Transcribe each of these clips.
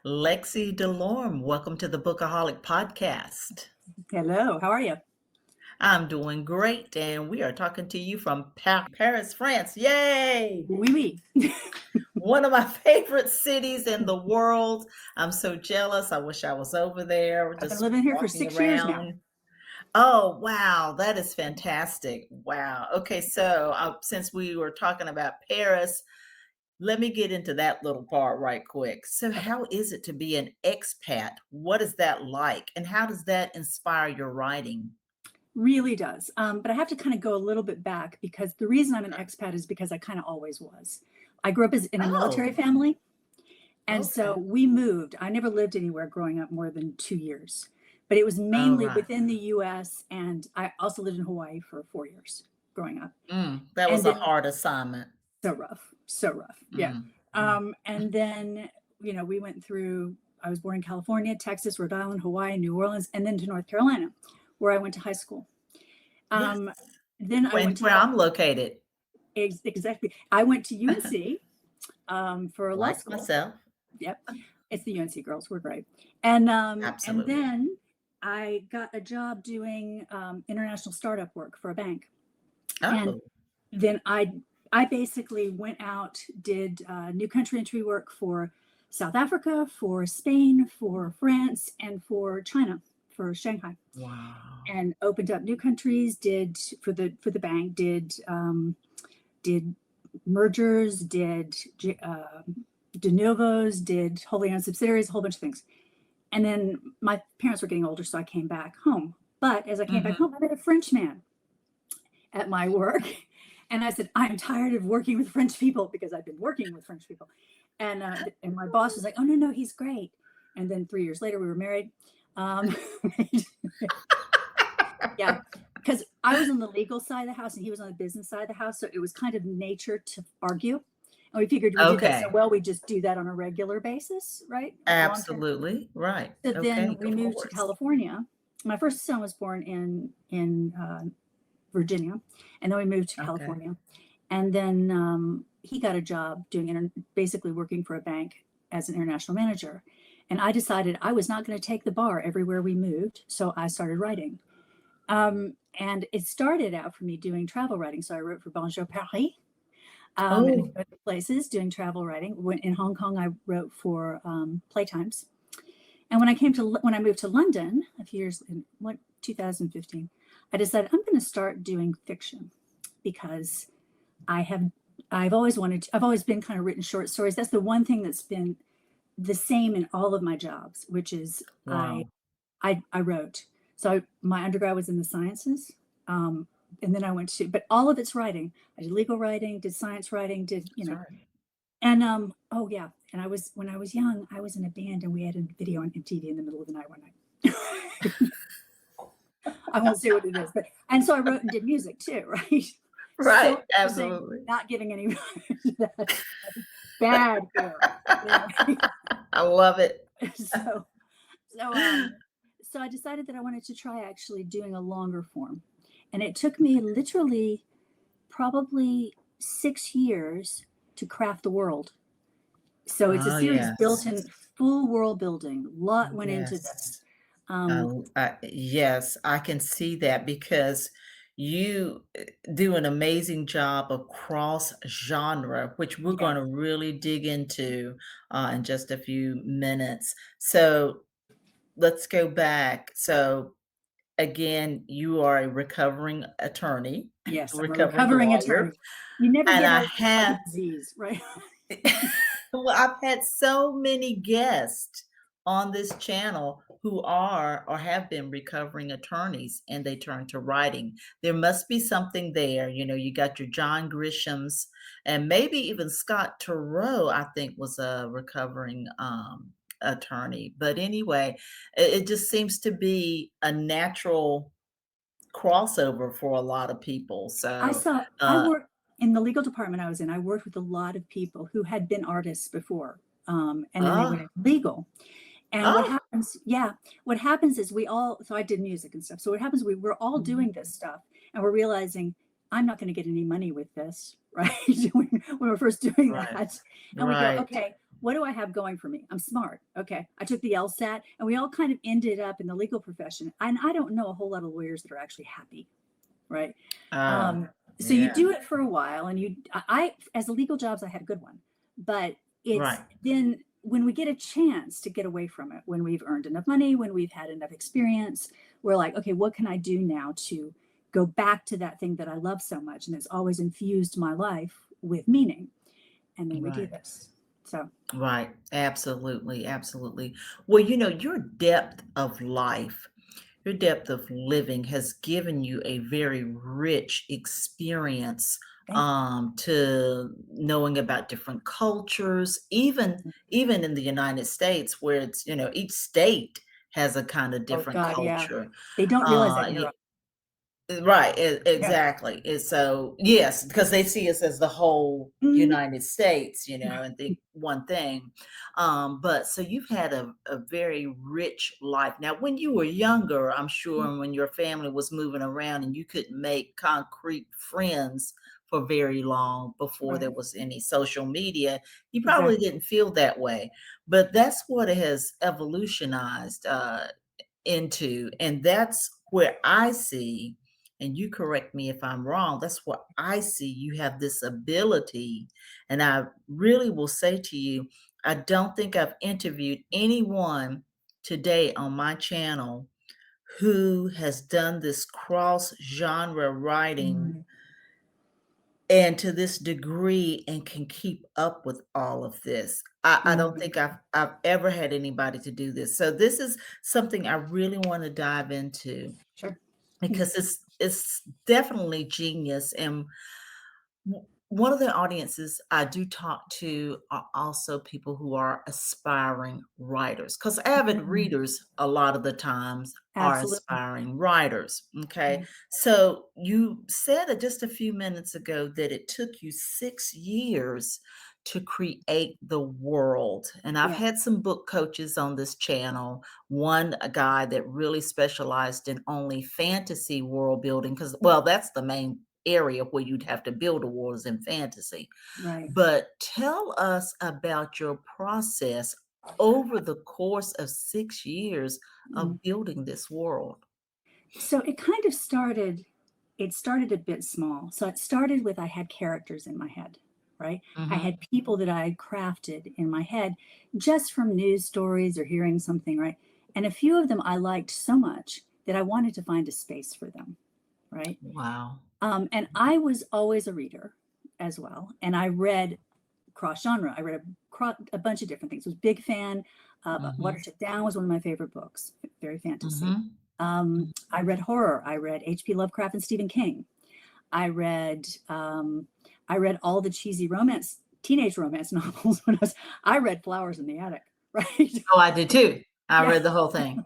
Lexy Delorme. Welcome to the Bookaholic podcast. Hello, how are you? I'm doing great, and we are talking to you from Paris, France. Yay! Oui, oui. One of my favorite cities in the world. I'm so jealous. I wish I was over there, I've been just living here for walking 6 years now. around. Oh, wow. That is fantastic. Wow. Okay, so since we were talking about Paris, let me get into that little part right quick. So, Okay. how is it to be an expat? What is that like? And how does that inspire your writing? Really does. But I have to kind of go a little bit back because the reason I'm an expat is because I kind of always was. I grew up in a military Oh, family, and so okay. we moved. I never lived anywhere growing up more than 2 years, but it was All mainly right. within the US, and I also lived in Hawaii for 4 years growing up. That And was a then hard assignment. so rough, so rough. Yeah. Mm, mm. And then, we went through, I was born in California, Texas, Rhode Island, Hawaii, New Orleans, and then to North Carolina, where I went to high school. Yes. Um, then I And went where to, I'm located, exactly, I went to UNC for law like school. myself. Yep. It's the UNC girls. We're great. And Absolutely. then I got a job doing international startup work for a bank. And Oh, then I basically went out, did new country entry work for South Africa, for Spain, for France, and for China, for Shanghai, wow. and opened up new countries. Did for the bank, did mergers, did de novos, did wholly owned subsidiaries, a whole bunch of things. And then my parents were getting older, so I came back home. But as I came back Hmm. home, I met a French man at my work. And I said, I'm tired of working with French people because I've been working with French people. And my boss was like, oh, no, he's great. And then 3 years later, we were married. Um, yeah, because I was on the legal side of the house and he was on the business side of the house. So it was kind of nature to argue. And we figured we did that so Okay. well, we just do that on a regular basis, right? Long term. Absolutely. Right. So then Okay. we Of moved to course. California. My first son was born in Virginia, and then we moved to Okay. California. And then he got a job doing basically working for a bank as an international manager. And I decided I was not going to take the bar everywhere we moved, so I started writing. And it started out for me doing travel writing. So I wrote for Bonjour Paris, and a few Oh, other places doing travel writing. When in Hong Kong, I wrote for Playtimes. And when I moved to London a few years in 2015, I decided I'm going to start doing fiction because I have I've always I've always been kind of written short stories. That's the one thing that's been the same in all of my jobs, which is I wow. I wrote. So my undergrad was in the sciences. Um, and then I went to, but all of it's writing. I did legal writing, did science writing, That's right. and oh yeah, and when I was young, I was in a band and we had a video on MTV in the middle of the night one night. I won't say what it is, but and so I wrote and did music too, right? So Right. embarrassing, Absolutely. not giving any that bad feeling. But anyway, I love it. so so I decided that I wanted to try actually doing a longer form, and it took me literally probably 6 years to craft the world. So it's a Oh, series built yes. in full world building. A lot went into Yes. this. Um, Yes, I can see that because you do an amazing job across genre, which we're yeah, going to really dig into in just a few minutes. So let's go back. So again, you are a recovering attorney, yes, I'm a recovering recovering lawyer, attorney. You never and get I out of it like a have disease, right? well, I've had so many guests on this channel who are or have been recovering attorneys and they turn to writing. There must be something there. You know, you got your John Grishams and maybe even Scott Turow, I think, was a recovering attorney. But anyway, it just seems to be a natural crossover for a lot of people. So, I uh, worked in the legal department I was in. I worked with a lot of people who had been artists before, and then they oh, went into legal. And what oh, happens, yeah, what happens is so I did music and stuff. So what happens, we're all mhm, doing this stuff and we're realizing I'm not going to get any money with this, right? when we're first doing right, that. And we go, right. okay, what do I have going for me? I'm smart. Okay. I took the LSAT and we all kind of ended up in the legal profession. And I don't know a whole lot of lawyers that are actually happy. Right. Oh, So you yeah. do it for a while and as a legal jobs, I had a good one, but it's Right. then when we get a chance to get away from it, when we've earned enough money, when we've had enough experience, we're like, okay, what can I do now to go back to that thing that I love so much and that's always infused my life with meaning? And then we do Right. this. So, Right. Absolutely. Absolutely. Well, your depth of life, your depth of living has given you a very rich experience thank to knowing about different cultures, you. even in the United States, where it's, each state has a kind of Oh different God, yeah. culture. They don't realize that here. Yeah, right, Yeah. exactly. And so, yes, because they see us as the whole Mhm. United States, and think one thing. But so you've had a very rich life. Now, when you were younger, I'm sure, and when your family was moving around and you couldn't make concrete friends for very long before there Right. was any social media, you probably Exactly. didn't feel that way. But that's what it has evolutionized into. And that's where I see, and you correct me if I'm wrong, that's what I see. You have this ability. And I really will say to you, I don't think I've interviewed anyone today on my channel who has done this cross genre writing Mm. and to this degree and can keep up with all of this. I don't Mm. think I've ever had anybody to do this. So this is something I really want to dive into Sure. Mm. because it's definitely genius. And one of the audiences I do talk to are also people who are aspiring writers, because avid Mm. readers a lot of the times are Absolutely. aspiring writers. Okay. Right. So you said it just a few minutes ago that it took you 6 years to create the world. And I've Yeah. had some book coaches on this channel. One, a guy that really specialized in only fantasy world building, because, well, that's the main area where you'd have to build a world is in fantasy. Right. But tell us about your process over the course of 6 years Mm. of building this world. So it started a bit small. So it started with I had characters in my head, right? I had Mhm. people that I had crafted in my head just from news stories or hearing something, right? And a few of them I liked so much that I wanted to find a space for them, right? Wow. And I was always a reader as well. And I read cross genre. I read a bunch of different things. I was a big fan. Mhm. Watership Down was one of my favorite books, very fantasy. Mhm. I read horror. I read H.P. Lovecraft and Stephen King. I read I read all the cheesy teenage romance novels when I read Flowers in the Attic, right? Oh, I did too. I Yeah, read the whole thing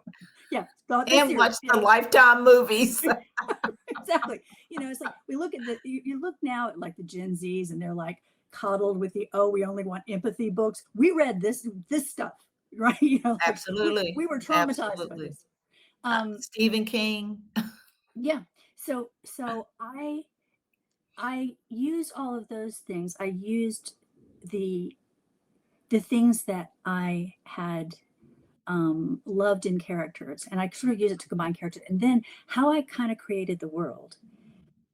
yeah, the and series, watched yeah. the Lifetime movies. Exactly. It's like we look at you look now at like the Gen Zs and they're like coddled with the oh we only want empathy books. We read this stuff, right? Like we Absolutely. were traumatized by Absolutely. this. Um, Stephen King. yeah. So I use all of those things. I used the the things that I had loved in characters, and I sort of use it to combine characters. And then how I kind of created the world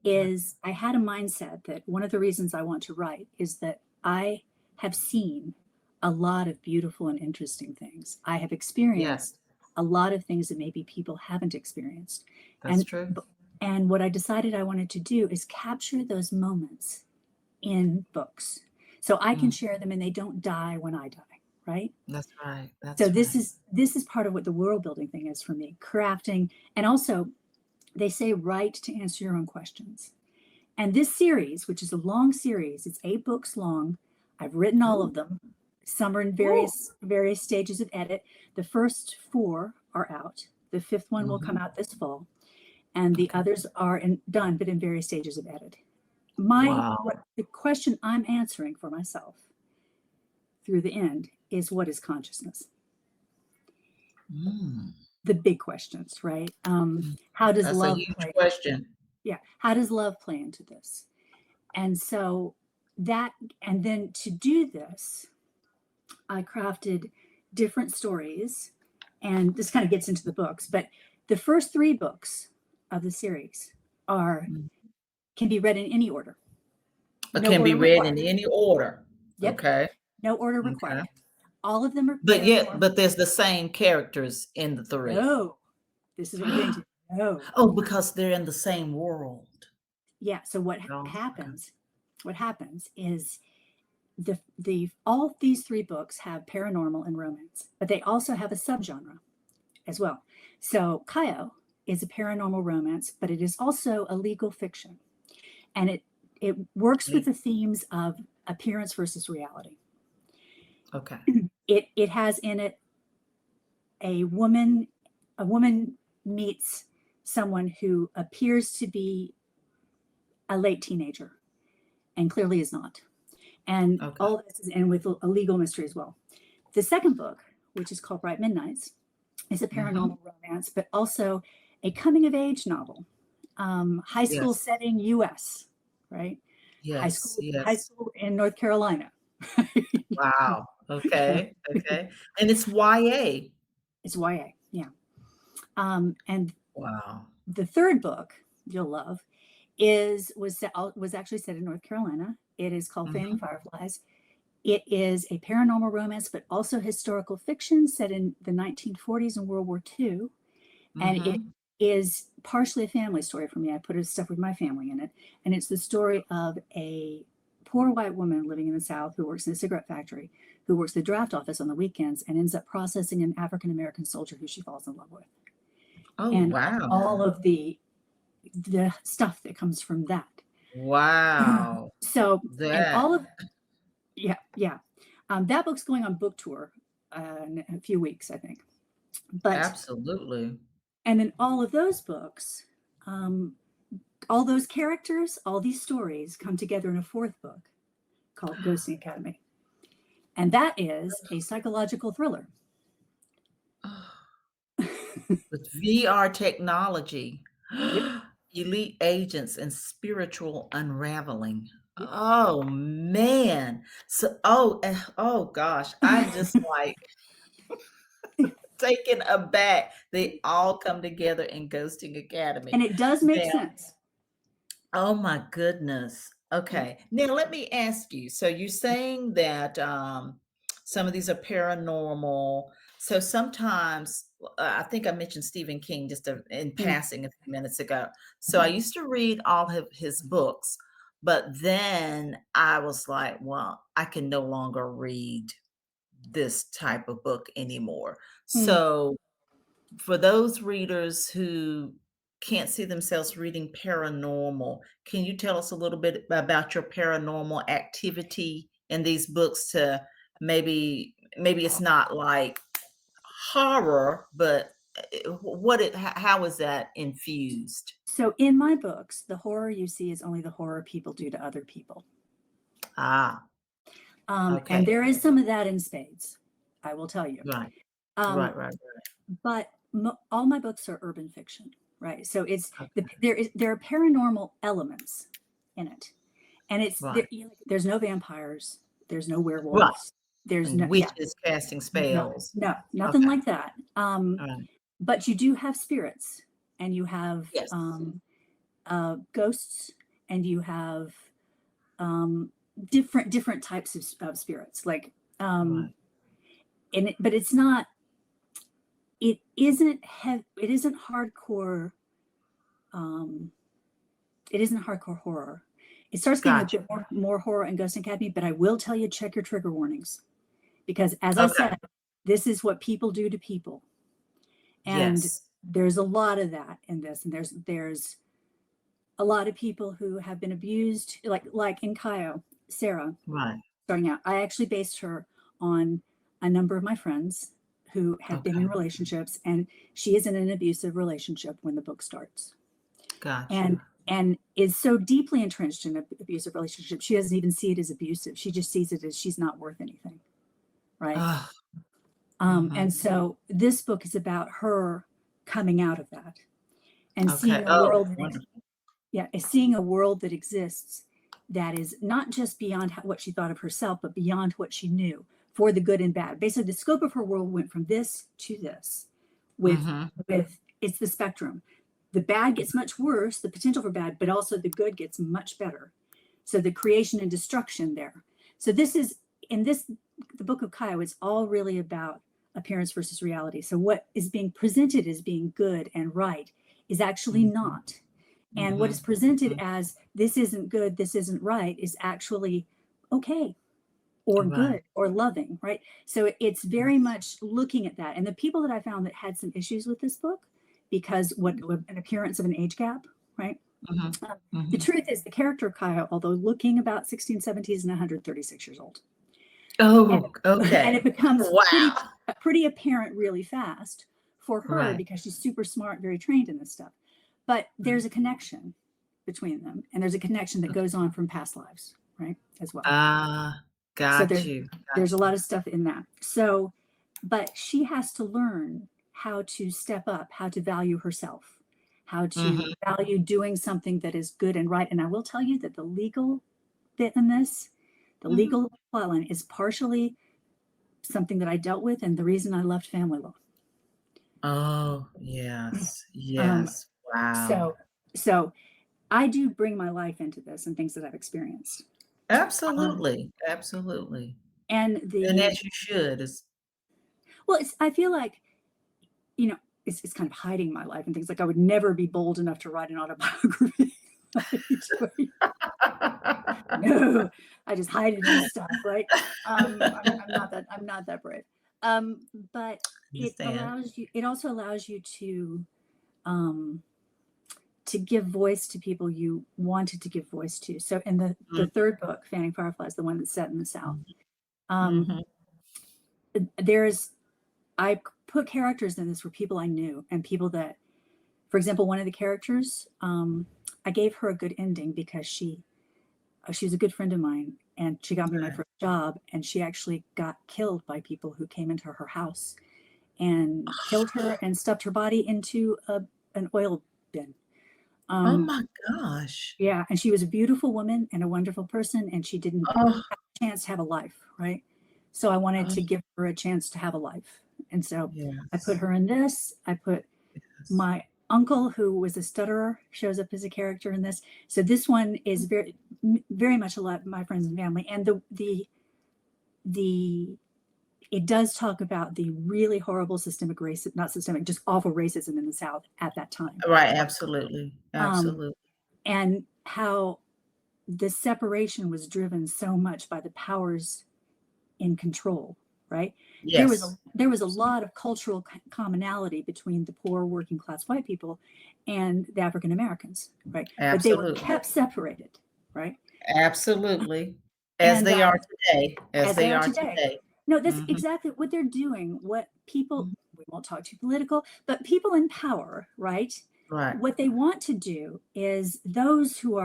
is I had a mindset that one of the reasons I want to write is that I have seen a lot of beautiful and interesting things. I have Yes, experienced a lot of things that maybe people haven't experienced. that's And true. and what I decided I wanted to do is capture those moments in books so I can Mm, share them and they don't die when I die, right? that's right. So That's right. this is part of what the world building thing is for me, crafting. And also they say write to answer your own questions. And this series, which is a long series, it's 8 books long. I've written all of Ooh, them. Some are in ooh. various stages of edit. The first 4 are out. The fifth one will come Mhm. out this fall, and the Okay. others are done, but in various stages of edit. My Wow. what the question I'm answering for myself through the end is what is consciousness? Mm, The big questions, right? mm. How does That's a love huge play? question. Yeah, how does love play into this? And so that, and then to do this, I crafted different stories, and this kind of gets into the books, but the first 3 books of the series are Mm. can be read in any order. It No can be order read in required. any order. Yep, Okay, no order okay. required. All of them are But paranormal. there's the same characters in the 3. No, this is what we're getting to. No. Oh, because they're in the same world. Yeah, so Oh, okay. what happens is the all these 3 books have paranormal and romance, but they also have a subgenre as well. So Kaio is a paranormal romance, but it is also a legal fiction. And it works with Okay, the themes of appearance versus reality. okay. It has in it a woman meets someone who appears to be a late teenager and clearly is not. And Okay. all this is and with a legal mystery as well. The second book, which is called Bright Midnights, is a Mhm. paranormal romance, but also a coming of age novel. High school Yes. setting US, right? High Yes, school, high yes. school in North Carolina. Wow. Okay, okay. And it's YA. It's YA, yeah. And Wow. the third book you'll love was actually set in North Carolina. It is called Fanning Mhm, Fireflies. It is a paranormal romance, but also historical fiction set in the 1940s and World War II. And it mhm. is partially a family story for me. I put stuff with my family in it. And it's the story of a poor white woman living in the South who works in a cigarette factory, who works the draft office on the weekends and ends up processing an African American soldier who she falls in love with. Oh, And wow. all of the stuff that comes from that. Wow. So, and That all of, yeah, yeah. That book's going on book tour in a few weeks, I think. But, absolutely. and then all of those books, um, all those characters, all these stories come together in a fourth book called Ghosting Academy. And that is a psychological thriller. With VR technology, Yep. elite agents and spiritual unraveling. Yep. Oh, man. So oh gosh, I'm just, like, taken aback. They all come together in Ghosting And Academy. it does make Now sense. oh my goodness. Yep. Okay. Now let me ask you, so you're saying that, some of these are paranormal. So sometimes, I think I mentioned Stephen King just, in Mm, passing a few minutes ago. So I mhm, used to read all of his books, but then I was like, "Well, I can no longer read this type of book anymore." mm. So for those readers who can't see themselves reading paranormal, can you tell us a little bit about your paranormal activity in these books to maybe it's not like horror, but how is that infused? So in my books, the horror you see is only the horror people do to other people. Ah, And okay. there is some of that in spades, I will tell you. Right. Um, Right. but all my books are urban fiction, right? So Okay. there are paranormal elements in it, and Right. there's no vampires, there's no Right. werewolves, there's And no yeah, witches casting no, spells. no, nothing Okay. like that. All right. But you do have spirits, and you have Yes. ghosts, and you have um, different types of spirits, like Right. but it's not. It isn't hardcore. Um, it isn't hardcore horror. It starts getting a Gotcha. bit more horror in Ghost Academy, but I will tell you, check your trigger warnings, because as I Okay. said, this is what people do to people, and Yes. there's a lot of that in this, and there's a lot of people who have been abused, like in Kaio, Sarah Right. starting out. I actually based her on a number of my friends who had been in Okay. relationships, and she is in an abusive relationship when the book starts, and Gotcha. is so deeply entrenched in an abusive relationship she doesn't even see it as abusive. She just sees it as she's not worth anything, right? Ah, And mhm. so this book is about her coming out of that and Okay. seeing a Oh, world wonderful. seeing a world that exists that is not just beyond what she thought of herself, but beyond what she knew. for the good and bad. Basically, the scope of her world went from this to this. With Mhm. it's the spectrum. The bad gets much worse, the potential for bad, but also the good gets much better. So the creation and destruction there. So this is in this the book of Kyle, it's all really about appearance versus reality. So what is being presented as being good and right is actually Mhm. not. And what is Mhm. presented Mhm. as this isn't good, this isn't right is actually okay or Right. good or loving, right? So it's very Yes. much looking at that. And the people that I found that had some issues with this book, because what an appearance of an age gap, right? Mhm. Um, the Mhm. truth is, the character of Kyle, although looking about 16, 17, is 136 years old. And, Oh, and it okay. becomes Wow. pretty apparent really fast for her Right. because she's super smart, very trained in this stuff. But Right. there's a connection between them, and there's a connection that goes on from past lives, right? As well. Ah, So got you, there's got a you. lot of stuff in that. So, but she has to learn how to step up, how to value herself, how to Mhm. value doing something that is good and right. And I will tell you that the legal bit in this, the Mhm. legal plotline is partially something that I dealt with and the reason I left family law. Oh, yes, Um, yes. Wow. so so I do bring my life into this and things that I've experienced. Um, Absolutely, absolutely. and And the as you should, it's well, it's I feel like, you know, it's kind of hiding my life and things like I would never be bold enough to write an autobiography. Right? No, I just hide it in stuff, right? I'm not that brave. But understand. it also allows you um, to give voice to people you wanted to give voice to. So in the Mm, third book, Fanning Fireflies, the one that's set in the South, mhm, um, mhm. there's I put characters in this were people I knew and people that, for example, one of the characters, I gave her a good ending because she was a good friend of mine and she got me my Right. first job and she actually got killed by people who came into her house and killed her and stuffed her body into an oil bin. Oh Um, my gosh. yeah, and she was a beautiful woman and a wonderful person and she didn't Oh, have a chance to have a life, right? So I wanted oh, to give her a chance to have a life. And so I put yes, her in this. I put yes. my uncle, who was a stutterer, shows up as a character in this. So this one is very much a lot of my friends and family. And the it does talk about the really horrible systemic race, not systemic, just awful racism in the South at that time. Right, absolutely, Um, absolutely. and how the separation was driven so much by the powers in control, right? Yes. There was a lot of cultural commonality between the poor working class white people and the African Americans, right? But they were Absolutely, kept separated, right? absolutely. As And they are today, as as they they are are today. today. No, that's Mhm, exactly what they're doing. What people, mhm. we won't talk too political, but people in power, right? Right, What they want to do is those who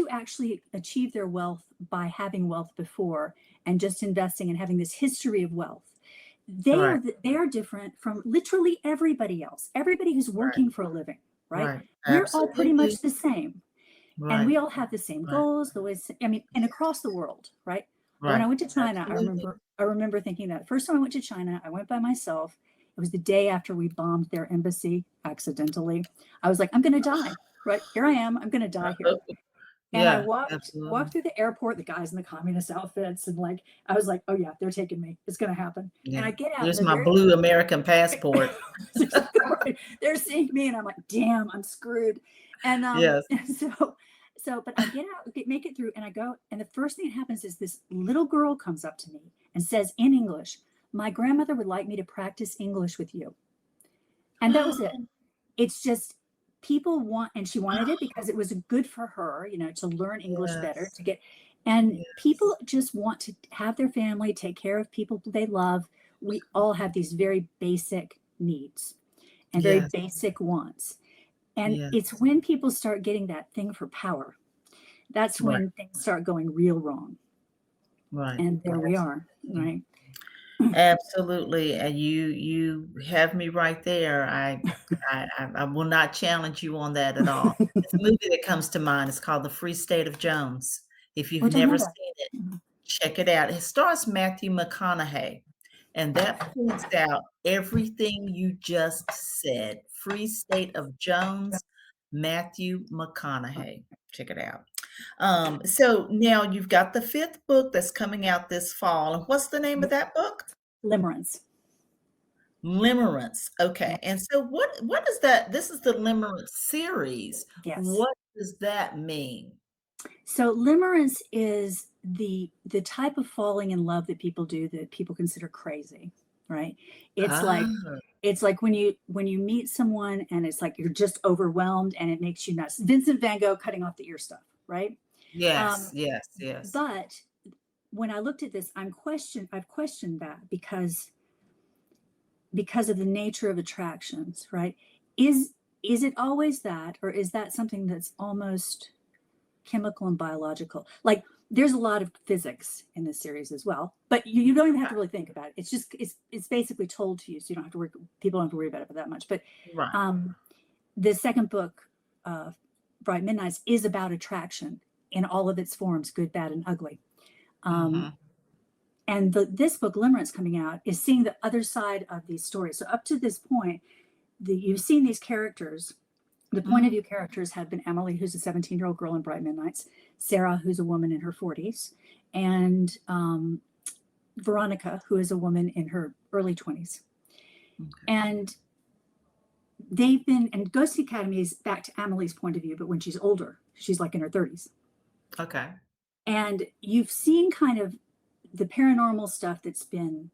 actually achieve their wealth by having wealth before and just investing and having this history of wealth. right, They are different from literally everybody else. Everybody who's right, working for a living, right? right. We're all pretty Absolutely. much the same and we Right, all have the same right. goals the ways I mean and across the world, right? When I Right. went to China, Absolutely. I remember thinking that first time I went to China, I went by myself. It was the day after we bombed their embassy accidentally. I was like, I'm going to die, right? Here I am, I'm going to die here. And I Yeah, walked absolutely. through the airport, the guys in the communist outfits, and like I was like, oh yeah, they're taking me, it's going to happen. And Yeah. I get out and Here's they're my very blue American passport. that's exactly right. They're seeing me, and I'm like, damn, I'm screwed. And Yes. but I get out, make it through, and I go, and the first thing that happens is this little girl comes up to me and says in English, "My grandmother would like me to practice English with you," and that was it. It's just people want, and she wanted it because it was good for her, to learn English better, Yes, to get, and yes, people just want to have their family, take care of people they love. We all have these very basic needs and very yes, basic wants. And it's yes. when people start getting that thing for power, that's Right, when things start going real wrong. right. And there we are, Absolutely. right? Absolutely, and you have me right there. I will not challenge you on that at all. There's a movie that comes to mind, it's called The Free State of Jones. If you've Which I know never that. seen it, Mhm. check it out. It stars Matthew McConaughey, and that points out everything you just said. Free State of Jones, Matthew McConaughey. Check it out. So now you've got the fifth book that's coming out this fall. And what's the name of that book? Limerence. Limerence. Yeah. Okay. And so what is that? This is the Limerent series. Yes. What does that mean? So limerence is the type of falling in love that people do that people consider crazy, right? It's like Oh, it's like when you meet someone and it's like you're just overwhelmed and it makes you nuts. Vincent Van Gogh cutting off the ear stuff, right? yes, Um, yes, yes. but when I looked at this, I've questioned that because of the nature of attractions, right? Is is it always that, or is that something that's almost chemical and biological? Like there's a lot of physics in this series as well, but you don't even have to really think about it. It's just it's basically told to you, so you don't have to worry. People don't have to worry about it that much. But Right. um, the second book, uh, Bright Midnights, is about attraction in all of its forms, good, bad, and ugly. Um, Mhm. and this book, Limerence, coming out, is seeing the other side of these stories. So up to this point, you've seen these characters. The point of Mhm. view characters have been Emily, who's a 17-year-old girl in Bright Midnights, Sarah, who's a woman in her 40s, and Veronica, who is a woman in her early 20s. Okay. And they've been, and Ghost Academy is back to Emily's point of view, but when she's older, she's like in her 30s. Okay. And you've seen kind of the paranormal stuff that's been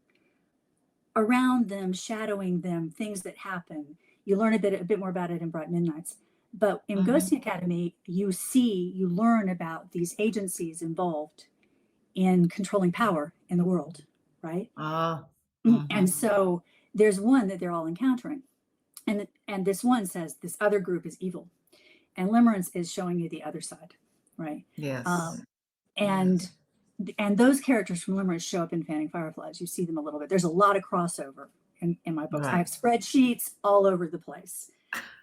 around them, shadowing them, things that happen. You learn a bit more about it in Bright Midnights. But in Mhm. Ghosting Academy, you learn about these agencies involved in controlling power in the world, right? Ah. And Mhm. so there's one that they're all encountering. And this one says this other group is evil. And Limerence is showing you the other side, right? Yes. Um, and Yes. and those characters from Limerence show up in Fanning Fireflies. You see them a little bit. There's a lot of crossover in my books. I Right. have spreadsheets all over the place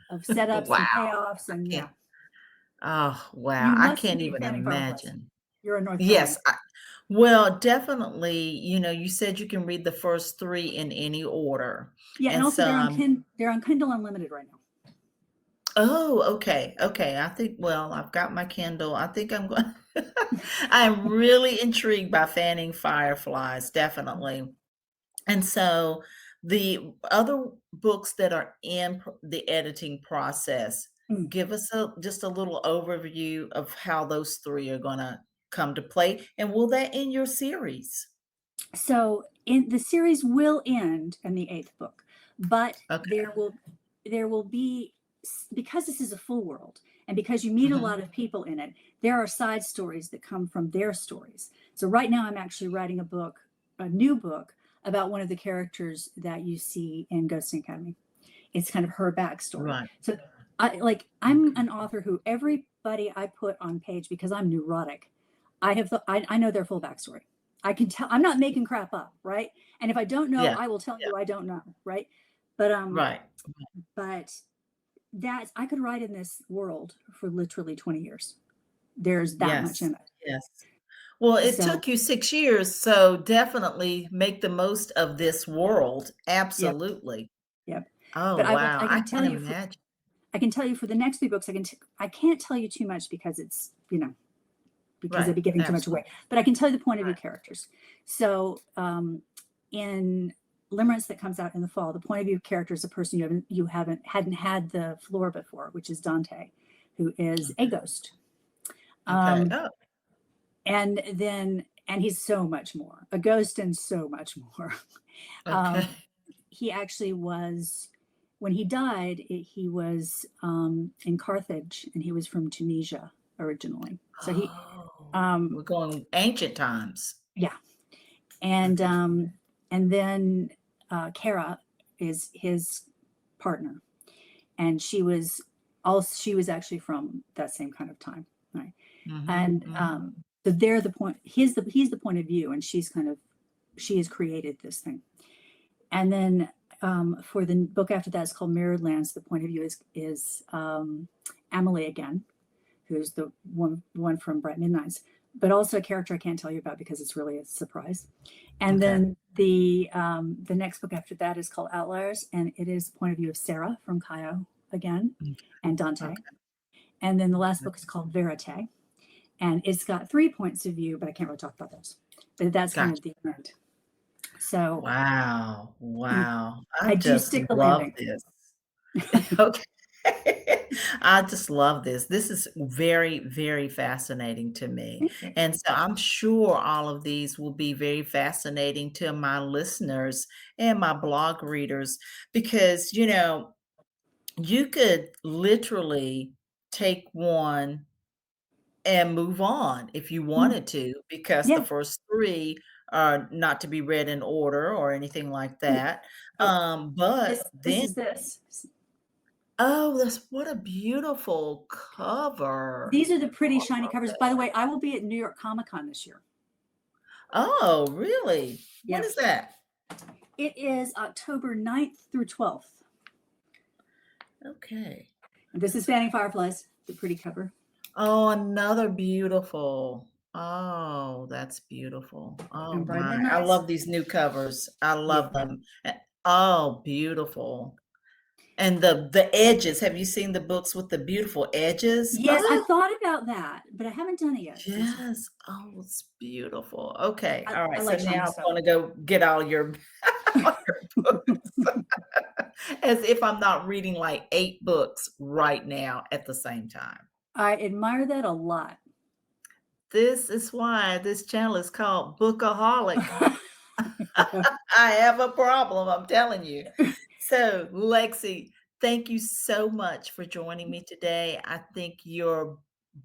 of setups Wow. and payoffs. I And can't yeah, oh, wow. you I must can't read even Fanning Fireflies. imagine. You're a North Yes, Carolina. well, definitely, you said you can read the first 3 in any order, Yeah, and and also so, they're on Kindle Unlimited right now. oh, okay, okay, I think well, I've got my Kindle, I think I'm going I'm really intrigued by fanning fireflies, definitely, and so, the other books that are in the editing process, Mm. give us just a little overview of how those 3 are gonna come to play, and will that end your series? So in the series will end in the eighth book, but Okay. there will be, because this is a full world and because you meet a Mhm. lot of people in it, there are side stories that come from their stories. So right now I'm actually writing a new book about one of the characters that you see in Ghost Academy. It's kind of her backstory. Right. So I'm Okay. an author who everybody I put on page, because I'm neurotic, I know their full backstory. I can tell. I'm not making crap up, right? And if I don't know, Yeah. I will tell Yeah. you I don't know, right? But Right. but that's, I could write in this world for literally 20 years. There's that much Yes. in it. Yes. Well, it So took you 6 years, so definitely make the most of this world. yep, Absolutely. yep. Oh, But wow. I I can tell can you imagine. I can tell you for the next 3 books, I can't tell you too much because it's, because I'd Right. be giving too much away. Absolutely. But I can tell you the point of view Right. characters. So in Limerence that comes out in the fall, the point of view character is a person hadn't had the floor before, which is Dante, who is a ghost. Okay. Um, Oh, and he's so much more a ghost and so much more. okay. um, he actually was, when he died, he was in Carthage, and he was from Tunisia originally. So Oh, um, we're going ancient times. yeah, and Okay. um, and then Kara is his partner, and she was actually from that same kind of time, right? Mhm. And Mhm. so they're the point. He's the point of view, and she has created this thing. And then for the book after that, it's called Mirrored Lands. The point of view is Amelie again, who's the one from Bright Midnights. but also a character I can't tell you about because it's really a surprise. And Okay. then the next book after that is called Outliers, and it is the point of view of Sarah from Caio again, Mm, and Dante. okay. And then the last book is called Verite, and it's got 3 points of view, but I can't really talk about those. But that's kind of Gotcha. the end. So Wow. Wow. I I do just stick the love landing. this. Okay. I just love this. This is very, very fascinating to me. Thank you. And so I'm sure all of these will be very fascinating to my listeners and my blog readers because, you could literally take one and move on if you Mm, wanted to, because the yeah. first 3 are not to be read in order or anything like Oh, that. oh, But this then is this. oh, that's what a beautiful cover. These are the Oh, pretty I shiny love covers. By the that. way, I will be at New York Comic Con this year. Oh, really? When Yep. is that? It is October 9th through 12th. Okay. And this is Fanning Fireflies, the pretty cover. Oh, another beautiful. Oh, that's beautiful. Oh And Bright my, I Midnights. love these new covers. I Yeah. love them. Oh, beautiful. And the edges, have you seen the books with the beautiful edges? Yes, I Oh, thought about that, but I haven't done it yet. So yes. Oh, it's beautiful. Okay. I, All I right. So like shiny now stuff. I'm gonna go get all your all your books. As if I'm not reading like 8 books right now at the same time. I admire that a lot. This is why this channel is called Bookaholic. Yeah. I have a problem, I'm telling you. So, Lexi, thank you so much for joining me today. I think your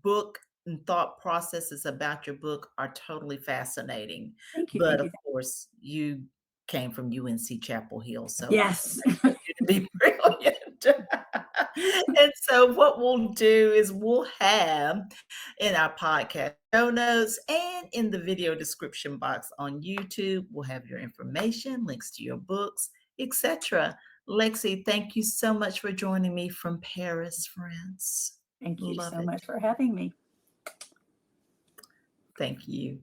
book and thought processes about your book are totally fascinating. Thank you. But Thank of you. course, you came from UNC Chapel Hill, so Yes. that shows you to be brilliant. And so what we'll do is we'll have in our podcast show notes and in the video description box on YouTube, we'll have your information, links to your books, etc. Lexi, thank you so much for joining me from Paris, France. Thank you Love so it. much for having me. Thank you.